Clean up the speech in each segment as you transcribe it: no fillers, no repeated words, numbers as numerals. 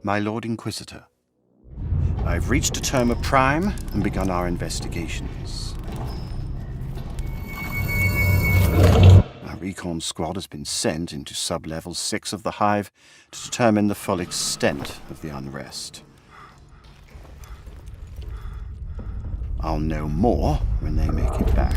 My Lord Inquisitor. I've reached a term of prime and begun our investigations. Our recon squad has been sent into sub-level 6 of the Hive to determine the full extent of the unrest. I'll know more when they make it back.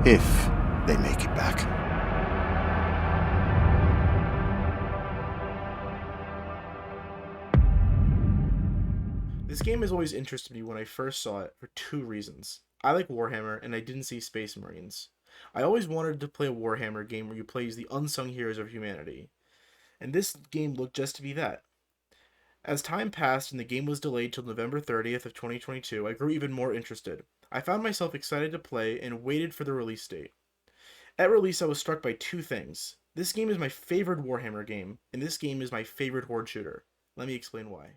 If they make it back. This game has always interested me when I first saw it for two reasons. I like Warhammer, and I didn't see Space Marines. I always wanted to play a Warhammer game where you play as the unsung heroes of humanity, and this game looked just to be that. As time passed and the game was delayed till November 30th of 2022, I grew even more interested. I found myself excited to play and waited for the release date. At release, I was struck by two things. This game is my favorite Warhammer game, and this game is my favorite horde shooter. Let me explain why.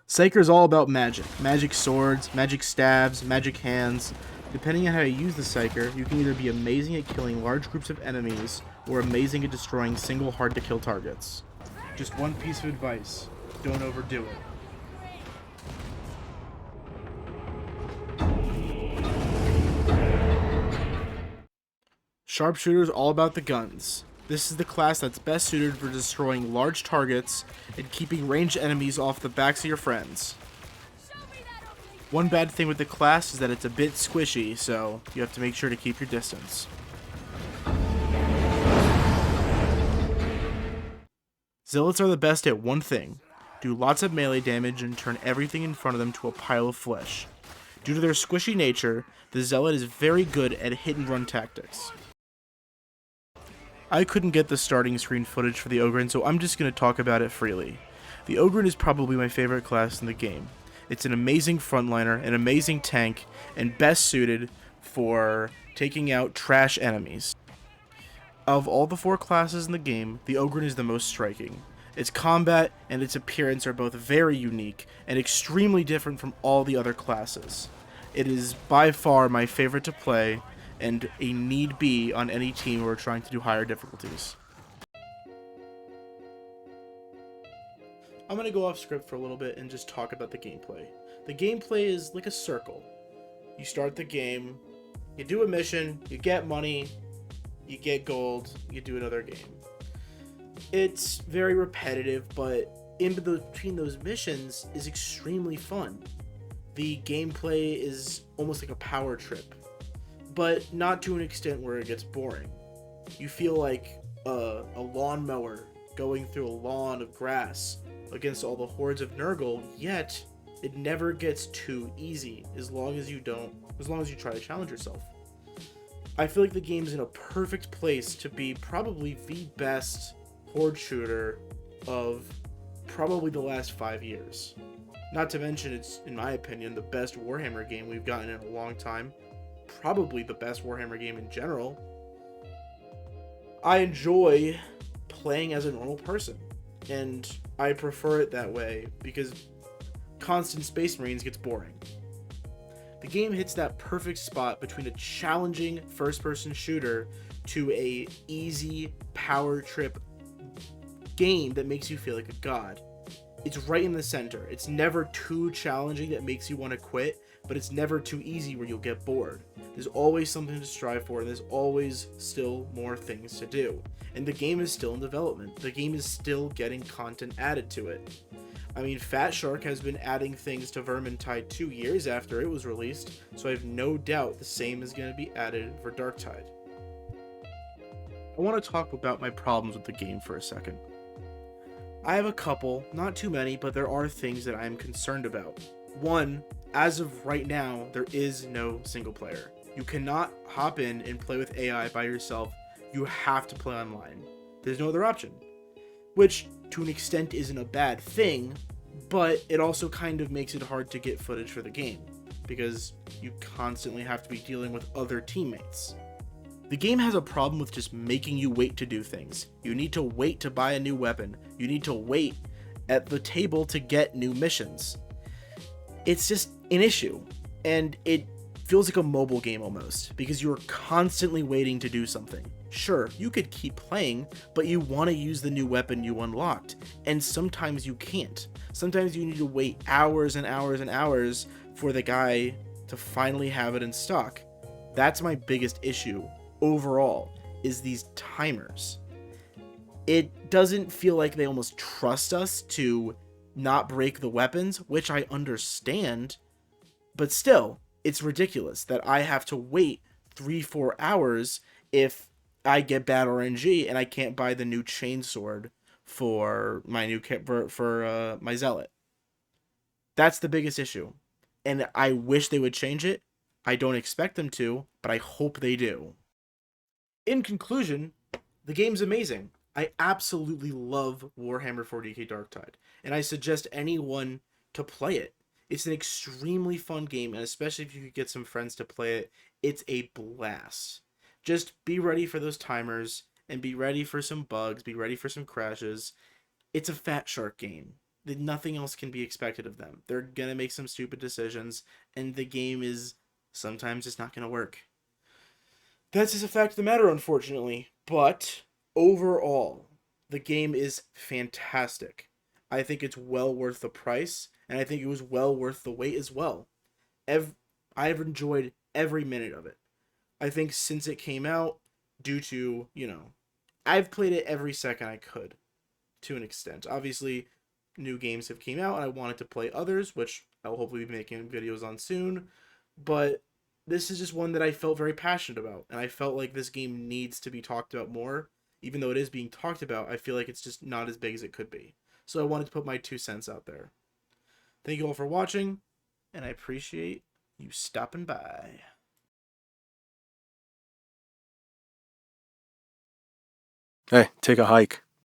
Psyker is all about magic. Magic swords, magic stabs, magic hands. Depending on how you use the Psyker, you can either be amazing at killing large groups of enemies, or amazing at destroying single hard-to-kill targets. Just one piece of advice: don't overdo it. Sharpshooter is all about the guns. This is the class that's best suited for destroying large targets and keeping ranged enemies off the backs of your friends. One bad thing with the class is that it's a bit squishy, so you have to make sure to keep your distance. Zealots are the best at one thing: do lots of melee damage and turn everything in front of them to a pile of flesh. Due to their squishy nature, the Zealot is very good at hit-and-run tactics. I couldn't get the starting screen footage for the Ogryn, so I'm just going to talk about it freely. The Ogryn is probably my favorite class in the game. It's an amazing frontliner, an amazing tank, and best suited for taking out trash enemies. Of all the four classes in the game, the Ogryn is the most striking. Its combat and its appearance are both very unique and extremely different from all the other classes. It is by far my favorite to play, and a need be on any team who are trying to do higher difficulties. I'm going to go off script for a little bit and just talk about the gameplay. The gameplay is like a circle. You start the game, you do a mission, you get money, you get gold, you do another game. It's very repetitive, but in between those missions is extremely fun. The gameplay is almost like a power trip, but not to an extent where it gets boring. You feel like a lawnmower going through a lawn of grass against all the hordes of Nurgle, yet it never gets too easy as long as you try to challenge yourself. I feel like the game's in a perfect place to be probably the best horde shooter of probably the last 5 years. Not to mention, it's, in my opinion, the best Warhammer game we've gotten in a long time. Probably the best Warhammer game in general. I enjoy playing as a normal person, and I prefer it that way because constant Space Marines gets boring. The game hits that perfect spot between a challenging first-person shooter to a easy power trip game that makes you feel like a god. It's right in the center. It's never too challenging that makes you want to quit, but it's never too easy where you'll get bored. There's always something to strive for, and there's always still more things to do. And the game is still in development. The game is still getting content added to it. I mean, Fat Shark has been adding things to Vermintide 2 years after it was released, so I have no doubt the same is going to be added for Darktide. I want to talk about my problems with the game for a second. I have a couple, not too many, but there are things that I am concerned about. One, as of right now, there is no single player. You cannot hop in and play with AI by yourself. You have to play online. There's no other option. Which, to an extent, isn't a bad thing, but it also kind of makes it hard to get footage for the game, because you constantly have to be dealing with other teammates. The game has a problem with just making you wait to do things. You need to wait to buy a new weapon. You need to wait at the table to get new missions. It's just an issue, and it feels like a mobile game almost, because you're constantly waiting to do something. Sure, you could keep playing, but you want to use the new weapon you unlocked, and sometimes you can't. Sometimes you need to wait hours and hours and hours for the guy to finally have it in stock. That's my biggest issue overall, is these timers. It doesn't feel like they almost trust us to not break the weapons, which I understand, but still, it's ridiculous that I have to wait 3-4 hours if I get bad RNG and I can't buy the new chainsword for my new for my zealot. That's the biggest issue, and I wish they would change it. I don't expect them to, but I hope they do. In conclusion, the game's amazing. I absolutely love Warhammer 40k Darktide, and I suggest anyone to play it. It's an extremely fun game, and especially if you could get some friends to play it, it's a blast. Just be ready for those timers, and be ready for some bugs, be ready for some crashes. It's a fat shark game. Nothing else can be expected of them. They're going to make some stupid decisions, and the game is sometimes just not going to work. That's just a fact of the matter, unfortunately. But overall, the game is fantastic. I think it's well worth the price, and I think it was well worth the wait as well. I've enjoyed every minute of it. I think since it came out, due to, I've played it every second I could, to an extent. Obviously, new games have came out, and I wanted to play others, which I'll hopefully be making videos on soon, but this is just one that I felt very passionate about, and I felt like this game needs to be talked about more. Even though it is being talked about, I feel like it's just not as big as it could be. So I wanted to put my 2 cents out there. Thank you all for watching, and I appreciate you stopping by. Hey, take a hike.